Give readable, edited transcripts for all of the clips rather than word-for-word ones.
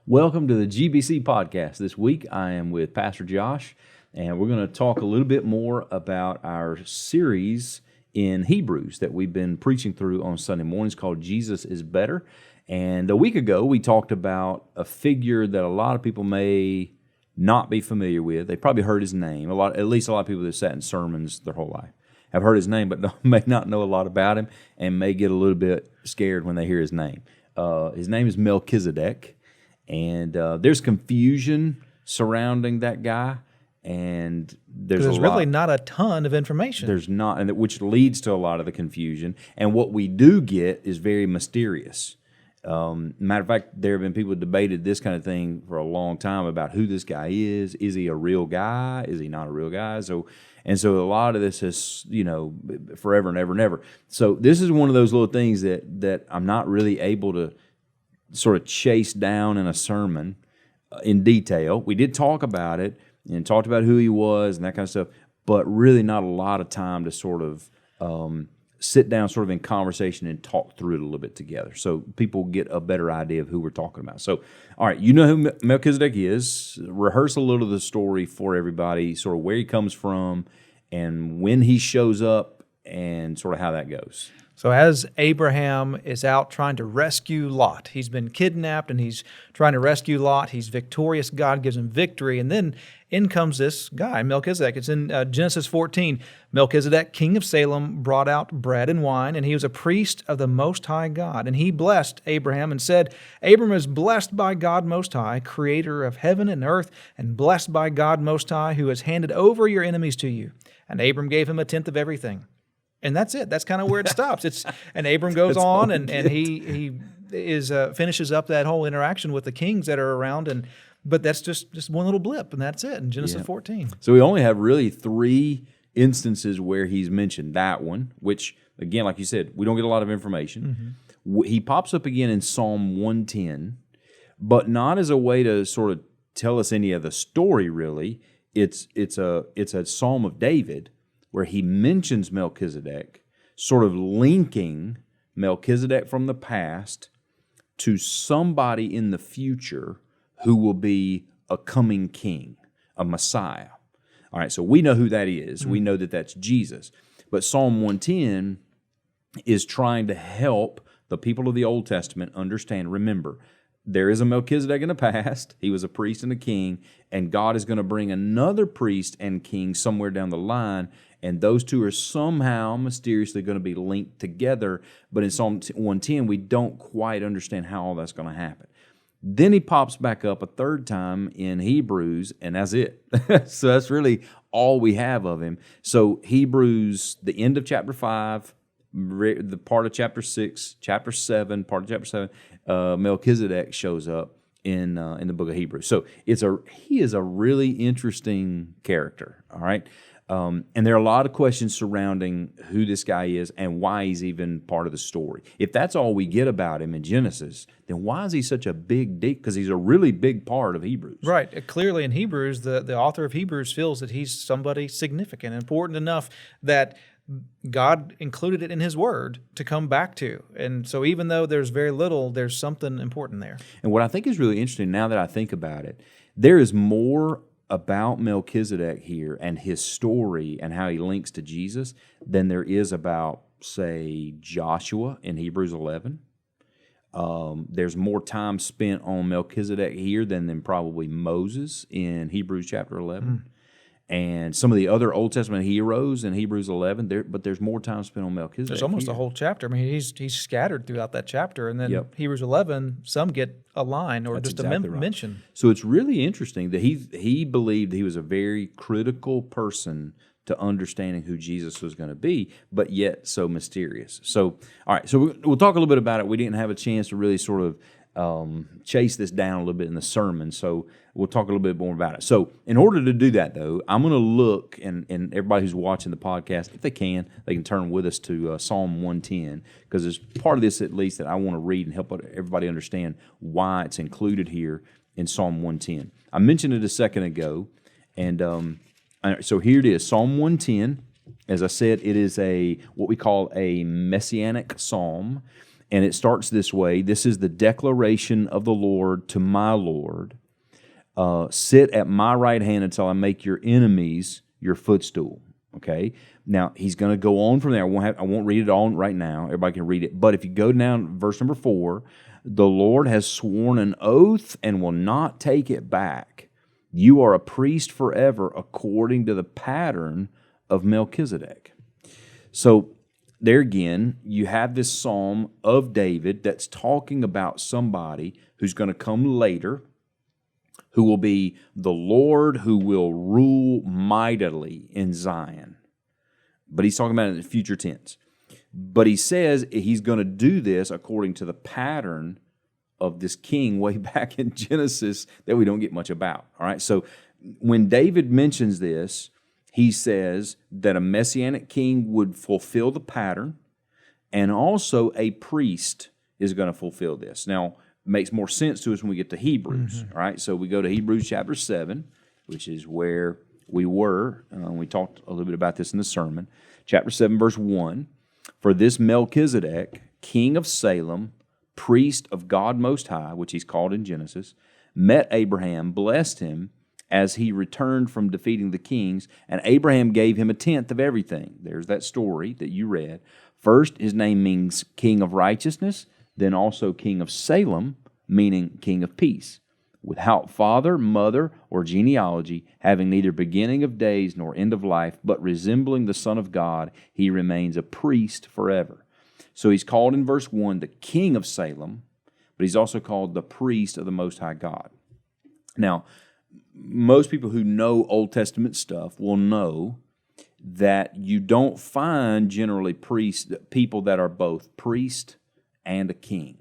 Welcome to the GBC Podcast. This week I am with Pastor Josh, and we're going to talk a little bit more about our series in Hebrews that we've been preaching through on Sunday mornings called Jesus is Better. And a week ago we talked about a figure that a lot of people may not be familiar with. They probably heard his name. At least a lot of people that sat in sermons their whole life have heard his name, but may not know a lot about him and may get a little bit scared when they hear his name. His name is Melchizedek. And there's confusion surrounding that guy, and there's really not a ton of information. There's not, and which leads to a lot of the confusion. And what we do get is very mysterious. Matter of fact, there have been people who debated this kind of thing for a long time about who this guy is. Is he a real guy? Is he not a real guy? So a lot of this is, forever and ever and ever. So this is one of those little things that I'm not really able to sort of chase down in a sermon in detail. We did talk about it and talked about who he was and that kind of stuff, but really not a lot of time to sort of sit down sort of in conversation and talk through it a little bit together so people get a better idea of who we're talking about. So, all right, you know who Melchizedek is. Rehearse a little of the story for everybody, sort of where he comes from and when he shows up and sort of how that goes. So as Abraham is out trying to rescue Lot, he's been kidnapped and he's trying to rescue Lot. He's victorious. God gives him victory. And then in comes this guy, Melchizedek. It's in Genesis 14. Melchizedek, king of Salem, brought out bread and wine, and he was a priest of the Most High God. And he blessed Abraham and said, Abram is blessed by God Most High, creator of heaven and earth, and blessed by God Most High, who has handed over your enemies to you. And Abram gave him a tenth of everything. And that's it. That's kind of where it stops. And Abram goes on, and he finishes up that whole interaction with the kings that are around. But that's just one little blip, and that's it in Genesis 14. So we only have really three instances where he's mentioned. That one, which, again, like you said, we don't get a lot of information. Mm-hmm. He pops up again in Psalm 110, but not as a way to sort of tell us any of the story, really. It's a Psalm of David, where he mentions Melchizedek, sort of linking Melchizedek from the past to somebody in the future who will be a coming king, a Messiah. All right, so we know who that is. Mm-hmm. We know that that's Jesus. But Psalm 110 is trying to help the people of the Old Testament understand, remember, there is a Melchizedek in the past. He was a priest and a king, and God is going to bring another priest and king somewhere down the line, and those two are somehow mysteriously going to be linked together. But in Psalm 110, we don't quite understand how all that's going to happen. Then he pops back up a third time in Hebrews, and that's it. So that's really all we have of him. So Hebrews, the end of chapter 5, the part of chapter 6, chapter 7, part of chapter 7, Melchizedek shows up in the book of Hebrews. So he is a really interesting character, all right? And there are a lot of questions surrounding who this guy is and why he's even part of the story. If that's all we get about him in Genesis, then why is he such a big deal? Because he's a really big part of Hebrews. Right. Clearly in Hebrews, the author of Hebrews feels that he's somebody significant, important enough that God included it in His Word to come back to. And so even though there's very little, there's something important there. And what I think is really interesting now that I think about it, there is more about Melchizedek here and his story and how he links to Jesus than there is about, say, Joshua in Hebrews 11. There's more time spent on Melchizedek here than probably Moses in Hebrews chapter 11. And some of the other Old Testament heroes in Hebrews 11, but there's more time spent on Melchizedek. There's almost a whole chapter. I mean, he's scattered throughout that chapter, and then Hebrews 11, some get a line or just a mention. So it's really interesting that he believed he was a very critical person to understanding who Jesus was going to be, but yet so mysterious. So, all right, so we'll talk a little bit about it. We didn't have a chance to really sort of chase this down a little bit in the sermon, so we'll talk a little bit more about it. So in order to do that, though, I'm going to look, and everybody who's watching the podcast, if they can turn with us to Psalm 110, because there's part of this, at least, that I want to read and help everybody understand why it's included here in Psalm 110. I mentioned it a second ago, and so here it is, Psalm 110. As I said, it is what we call a messianic psalm. And it starts this way. This is the declaration of the Lord to my Lord. Sit at my right hand until I make your enemies your footstool. Okay? Now, he's going to go on from there. I won't read it all right now. Everybody can read it. But if you go down verse number 4, the Lord has sworn an oath and will not take it back. You are a priest forever according to the pattern of Melchizedek. So there again, you have this psalm of David that's talking about somebody who's going to come later, who will be the Lord who will rule mightily in Zion. But he's talking about it in the future tense. But he says he's going to do this according to the pattern of this king way back in Genesis that we don't get much about. All right, so when David mentions this, he says that a messianic king would fulfill the pattern, and also a priest is going to fulfill this. Now, it makes more sense to us when we get to Hebrews. All right, so we go to Hebrews chapter 7, which is where we were. We talked a little bit about this in the sermon. Chapter 7, verse 1. For this Melchizedek, king of Salem, priest of God Most High, which he's called in Genesis, met Abraham, blessed him as he returned from defeating the kings, and Abraham gave him a tenth of everything. There's that story that you read. First, his name means king of righteousness, then also king of Salem, meaning king of peace. Without father, mother, or genealogy, having neither beginning of days nor end of life, but resembling the Son of God, he remains a priest forever. So he's called in verse 1 the king of Salem, but he's also called the priest of the Most High God. Now, most people who know Old Testament stuff will know that you don't find generally people that are both priest and a king.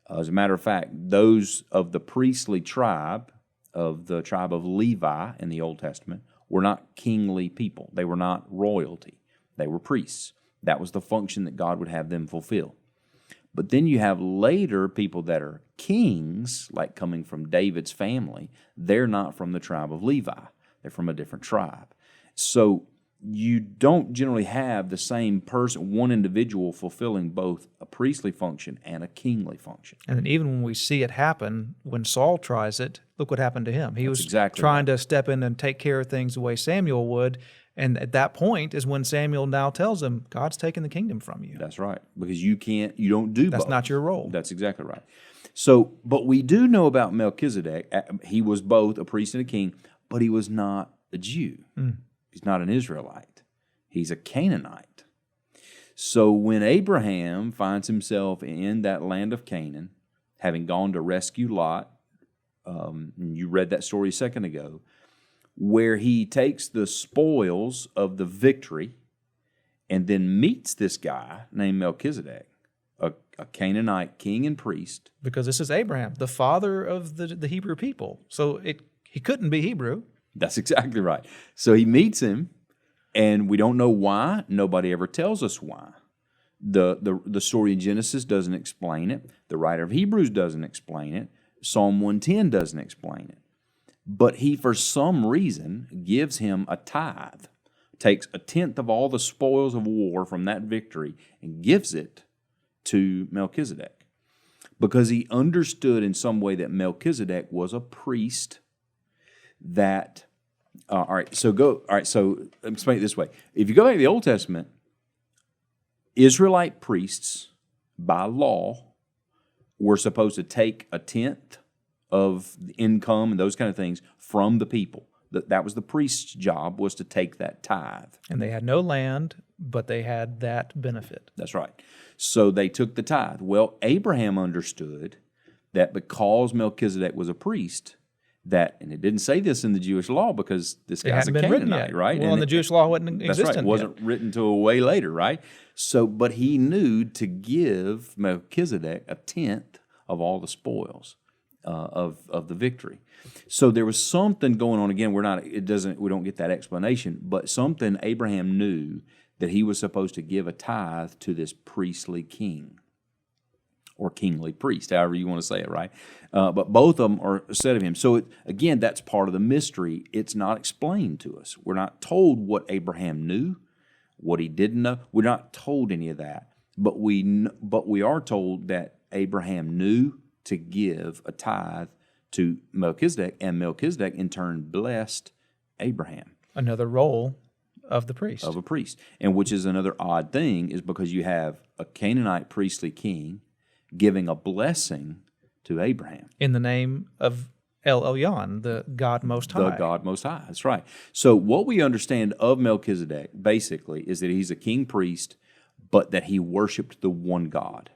As a matter of fact, those of the priestly tribe, of the tribe of Levi in the Old Testament, were not kingly people. They were not royalty. They were priests. That was the function that God would have them fulfill. But then you have later people that are kings, like coming from David's family. They're not from the tribe of Levi. They're from a different tribe. So you don't generally have the same person, one individual fulfilling both a priestly function and a kingly function. And then even when we see it happen, when Saul tries it, look what happened to him. He was exactly trying to step in and take care of things the way Samuel would, and at that point is when Samuel now tells him, God's taken the kingdom from you. That's right, because you don't do That's both. not your role. That's exactly right. So, but we do know about Melchizedek. He was both a priest and a king, but he was not a Jew. He's not an Israelite. He's a Canaanite. So when Abraham finds himself in that land of Canaan, having gone to rescue Lot, you read that story a second ago, where he takes the spoils of the victory and then meets this guy named Melchizedek, a Canaanite king and priest. Because this is Abraham, the father of the Hebrew people. So he couldn't be Hebrew. That's exactly right. So he meets him, and we don't know why. Nobody ever tells us why. The story in Genesis doesn't explain it. The writer of Hebrews doesn't explain it. Psalm 110 doesn't explain it. But he, for some reason, gives him a tithe, takes a tenth of all the spoils of war from that victory and gives it to Melchizedek, because he understood in some way that Melchizedek was a priest that, so let me explain it this way. If you go back to the Old Testament, Israelite priests, by law, were supposed to take a tenth of the income and those kind of things from the people. That was the priest's job, was to take that tithe. And they had no land, but they had that benefit. That's right. So they took the tithe. Well, Abraham understood that because Melchizedek was a priest, and it didn't say this in the Jewish law because this guy's a Canaanite, right? Well, and the Jewish law wasn't existent. That's right. It wasn't written till way later, right? So, but he knew to give Melchizedek a tenth of all the spoils of the victory. So there was something going on. Again, we don't get that explanation, but something Abraham knew that he was supposed to give a tithe to this priestly king, or kingly priest, however you want to say it, right? But both of them are said of him. So again, that's part of the mystery. It's not explained to us. We're not told what Abraham knew, what he didn't know. We're not told any of that. But we are told that Abraham knew to give a tithe to Melchizedek, and Melchizedek in turn blessed Abraham. Another role of the priest. Of a priest. And which is another odd thing, is because you have a Canaanite priestly king giving a blessing to Abraham. In the name of El Elyon, the God Most High. The God Most High, that's right. So what we understand of Melchizedek, basically, is that he's a king priest, but that he worshiped the one God.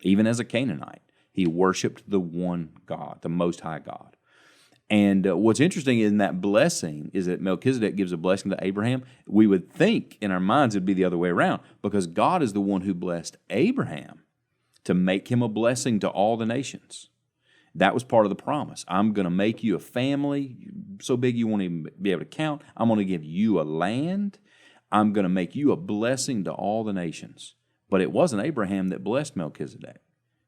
Even as a Canaanite, he worshiped the one God, the Most High God. And what's interesting in that blessing is that Melchizedek gives a blessing to Abraham. We would think in our minds it'd be the other way around, because God is the one who blessed Abraham to make him a blessing to all the nations. That was part of the promise. I'm going to make you a family so big you won't even be able to count. I'm going to give you a land. I'm going to make you a blessing to all the nations. But it wasn't Abraham that blessed Melchizedek.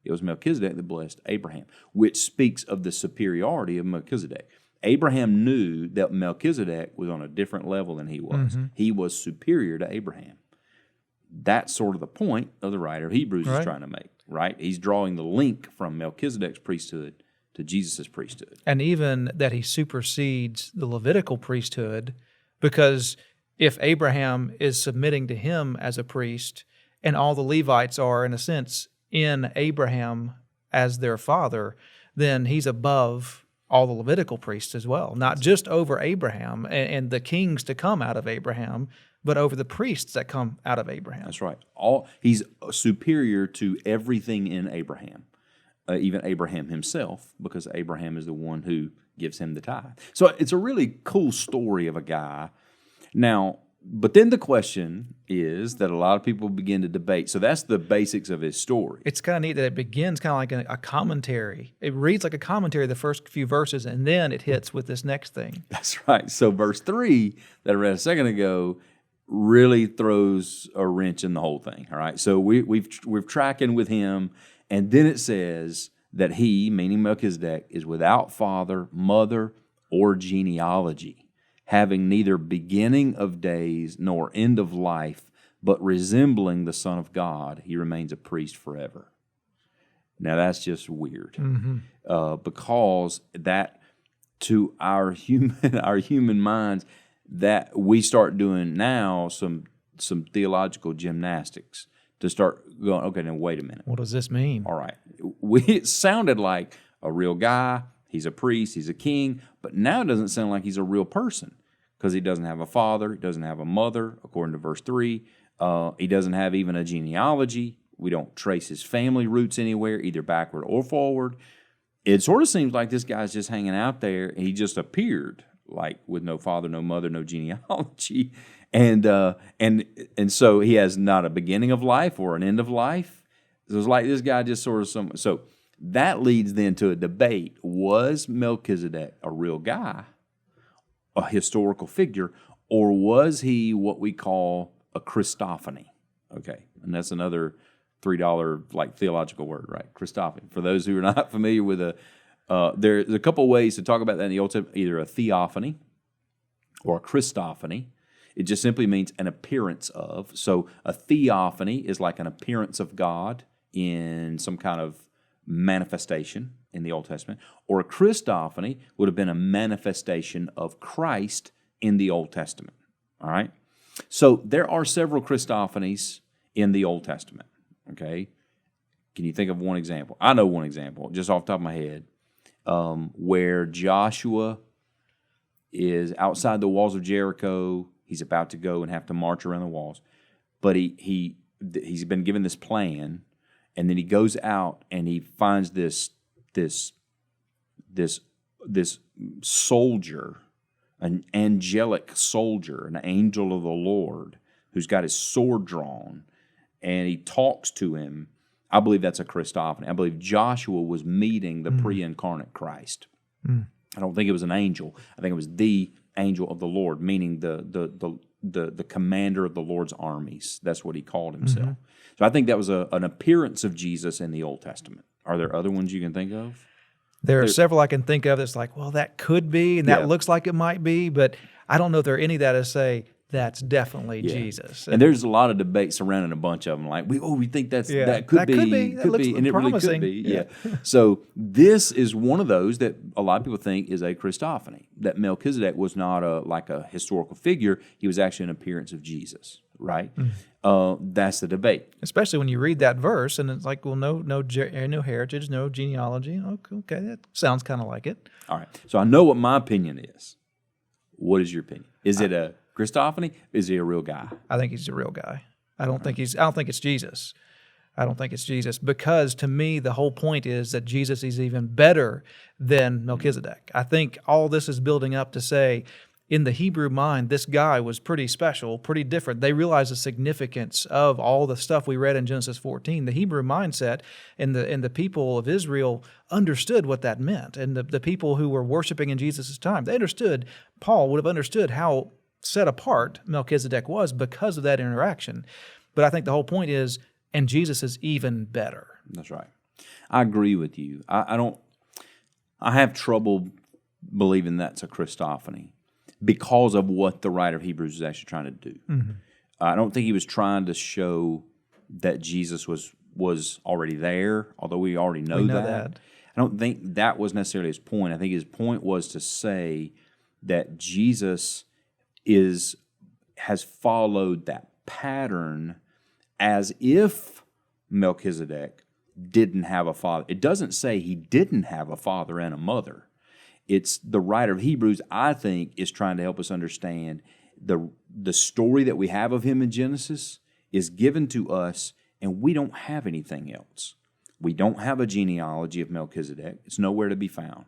It was Melchizedek that blessed Abraham, which speaks of the superiority of Melchizedek. Abraham knew that Melchizedek was on a different level than he was. Mm-hmm. He was superior to Abraham. That's sort of the point of the writer of Hebrews is trying to make, right? He's drawing the link from Melchizedek's priesthood to Jesus' priesthood. And even that he supersedes the Levitical priesthood, because if Abraham is submitting to him as a priest, and all the Levites are, in a sense, in Abraham as their father, then he's above all the Levitical priests as well, not just over Abraham and the kings to come out of Abraham, but over the priests that come out of Abraham. That's right. He's superior to everything in Abraham, even Abraham himself, because Abraham is the one who gives him the tithe. So it's a really cool story of a guy. Now, but then the question is that a lot of people begin to debate. So that's the basics of his story. It's kind of neat that it begins kind of like a commentary. It reads like a commentary the first few verses, and then it hits with this next thing. That's right. So verse 3 that I read a second ago really throws a wrench in the whole thing. All right. So we're tracking with him, and then it says that he, meaning Melchizedek, is without father, mother, or genealogy, having neither beginning of days nor end of life, but resembling the Son of God, he remains a priest forever. Now that's just weird, because that to our human minds, that we start doing now some theological gymnastics to start going, okay, now wait a minute. What does this mean? All right. It sounded like a real guy. He's a priest. He's a king. But now it doesn't sound like he's a real person, because he doesn't have a father. He doesn't have a mother, according to verse 3. He doesn't have even a genealogy. We don't trace his family roots anywhere, either backward or forward. It sort of seems like this guy's just hanging out there. He just appeared like with no father, no mother, no genealogy. And so he has not a beginning of life or an end of life. So it's like this guy just sort of so that leads then to a debate. Was Melchizedek a real guy, a historical figure, or was he what we call a Christophany? Okay, and that's another $3 like theological word, right? Christophany. For those who are not familiar with there's a couple ways to talk about that in the Old Testament, either a theophany or a Christophany. It just simply means an appearance of. So a theophany is like an appearance of God in some kind of manifestation in the Old Testament, or a Christophany would have been a manifestation of Christ in the Old Testament. All right? So there are several Christophanies in the Old Testament. Okay? Can you think of one example? I know one example, just off the top of my head, where Joshua is outside the walls of Jericho. He's about to go and have to march around the walls. But he's been given this plan, and then he goes out and he finds this soldier, an angelic soldier, an angel of the Lord, who's got his sword drawn, and he talks to him. I believe that's a Christophany. I believe Joshua was meeting the pre-incarnate Christ. I don't think it was an angel. I think it was the angel of the Lord, meaning the commander of the Lord's armies. That's what he called himself. So I think that was an appearance of Jesus in the Old Testament. Are there other ones you can think of? There are several I can think of that's like, well, that could be, and that looks like it might be, but I don't know if there are any that say, that's definitely Yeah. Jesus. And there's a lot of debate surrounding a bunch of them. Like, we think that could be, That looks and it really promising. could be. Yeah. So this is one of those that a lot of people think is a Christophany. That Melchizedek was not a historical figure. He was actually an appearance of Jesus. Right. That's the debate. Especially when you read that verse, and it's like, well, no heritage, no genealogy. Okay, that sounds kind of like it. All right. So I know what my opinion is. What is your opinion? Is it a Christophany? Is he a real guy? I think he's a real guy. I don't think it's Jesus. I don't think it's Jesus, because to me the whole point is that Jesus is even better than Melchizedek. I think all this is building up to say, in the Hebrew mind, this guy was pretty special, pretty different. They realized the significance of all the stuff we read in Genesis 14. The Hebrew mindset and the people of Israel understood what that meant. And the people who were worshiping in Jesus' time, they understood, Paul would have understood how set apart Melchizedek was because of that interaction. But I think the whole point is, and Jesus is even better. That's right. I agree with you. I have trouble believing that's a Christophany, because of what the writer of Hebrews is actually trying to do. Mm-hmm. I don't think he was trying to show that Jesus was already there, although we already know that. I don't think that was necessarily his point. I think his point was to say that Jesus has followed that pattern as if Melchizedek didn't have a father. It doesn't say he didn't have a father and a mother. It's the writer of Hebrews, I think, is trying to help us understand the story that we have of him in Genesis is given to us, and we don't have anything else. We don't have a genealogy of Melchizedek. It's nowhere to be found.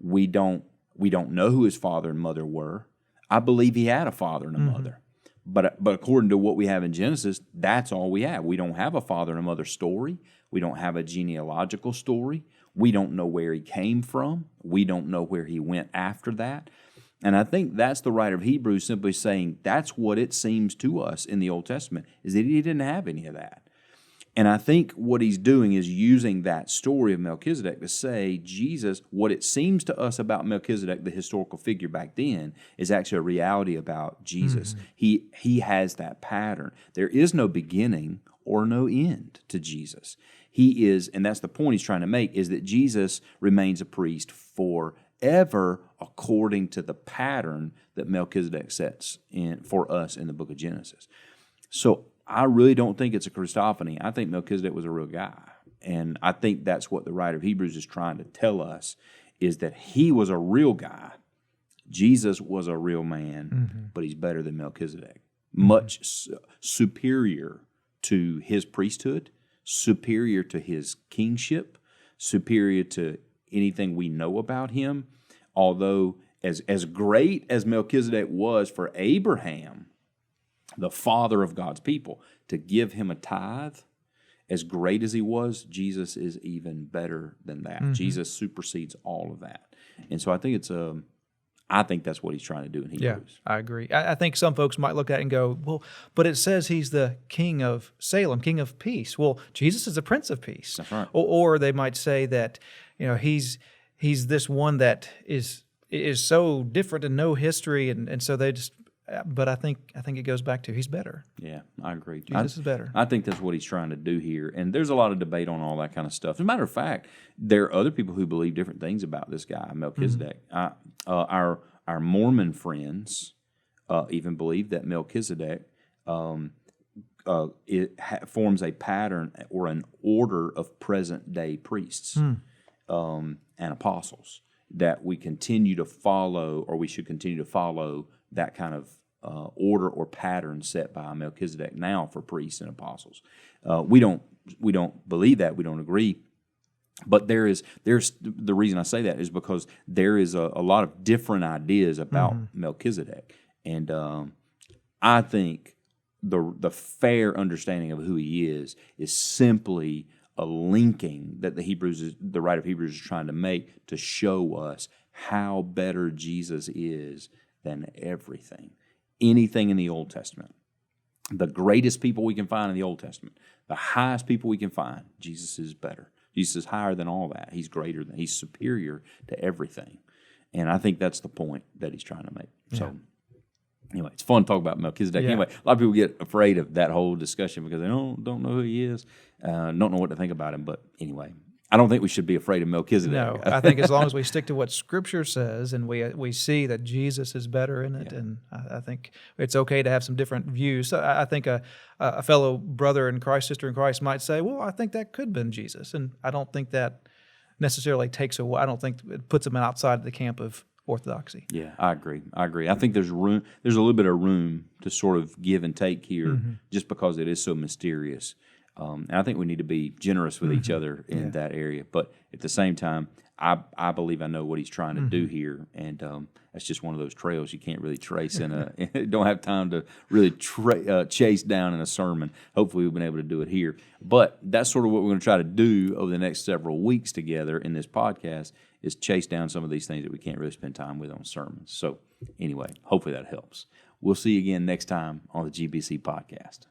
We don't know who his father and mother were. I believe he had a father and a mother. But according to what we have in Genesis, that's all we have. We don't have a father and a mother story. We don't have a genealogical story. We don't know where he came from. We don't know where he went after that. And I think that's the writer of Hebrews simply saying that's what it seems to us in the Old Testament, is that he didn't have any of that. And I think what he's doing is using that story of Melchizedek to say Jesus, what it seems to us about Melchizedek, the historical figure back then, is actually a reality about Jesus. Mm-hmm. He has that pattern. There is no beginning or no end to Jesus. He is, and that's the point he's trying to make, is that Jesus remains a priest forever according to the pattern that Melchizedek sets in for us in the book of Genesis. So I really don't think it's a Christophany. I think Melchizedek was a real guy. And I think that's what the writer of Hebrews is trying to tell us, is that he was a real guy. Jesus was a real man, but he's better than Melchizedek. Much superior to his priesthood, superior to his kingship, superior to anything we know about him. Although as great as Melchizedek was for Abraham, the father of God's people, to give him a tithe, as great as he was, Jesus is even better than that. Mm-hmm. Jesus supersedes all of that. And so I think that's what he's trying to do in Hebrews. Yeah, I agree. I think some folks might look at it and go, well, but it says he's the king of Salem, king of peace. Well, Jesus is the prince of peace. That's right. Or they might say that, he's this one that is so different and no history, and so they just. But I think it goes back to he's better. Yeah, I agree. Jesus is better. I think that's what he's trying to do here. And there's a lot of debate on all that kind of stuff. As a matter of fact, there are other people who believe different things about this guy, Melchizedek. Mm-hmm. Our Mormon friends even believe that Melchizedek forms a pattern or an order of present-day priests and apostles that we continue to follow, or we should continue to follow that kind of order or pattern set by Melchizedek now for priests and apostles. We don't believe that. We don't agree. But there's the reason I say that is because there is a lot of different ideas about Melchizedek, and I think the fair understanding of who he is simply a linking that the writer of Hebrews is trying to make to show us how better Jesus is than anything in the Old Testament. The greatest people we can find in the Old Testament, the highest people we can find, Jesus is better. Jesus is higher than all that. He's he's superior to everything. And I think that's the point that he's trying to make. Yeah. So, Anyway, it's fun to talk about Melchizedek. Yeah. Anyway, a lot of people get afraid of that whole discussion because they don't know who he is, don't know what to think about him. But anyway, I don't think we should be afraid of Melchizedek. No, I think as long as we stick to what Scripture says and we see that Jesus is better in it, and I think it's okay to have some different views. So I think a fellow brother in Christ, sister in Christ might say, well, I think that could have been Jesus. And I don't think that necessarily takes away, I don't think it puts them outside the camp of orthodoxy. Yeah, I agree. I think there's room. There's a little bit of room to sort of give and take here, just because it is so mysterious. And I think we need to be generous with each other in that area. But at the same time, I believe I know what he's trying to do here, and that's just one of those trails you can't really trace don't have time to really chase down in a sermon. Hopefully we've been able to do it here. But that's sort of what we're going to try to do over the next several weeks together in this podcast, is chase down some of these things that we can't really spend time with on sermons. So anyway, hopefully that helps. We'll see you again next time on the GBC Podcast.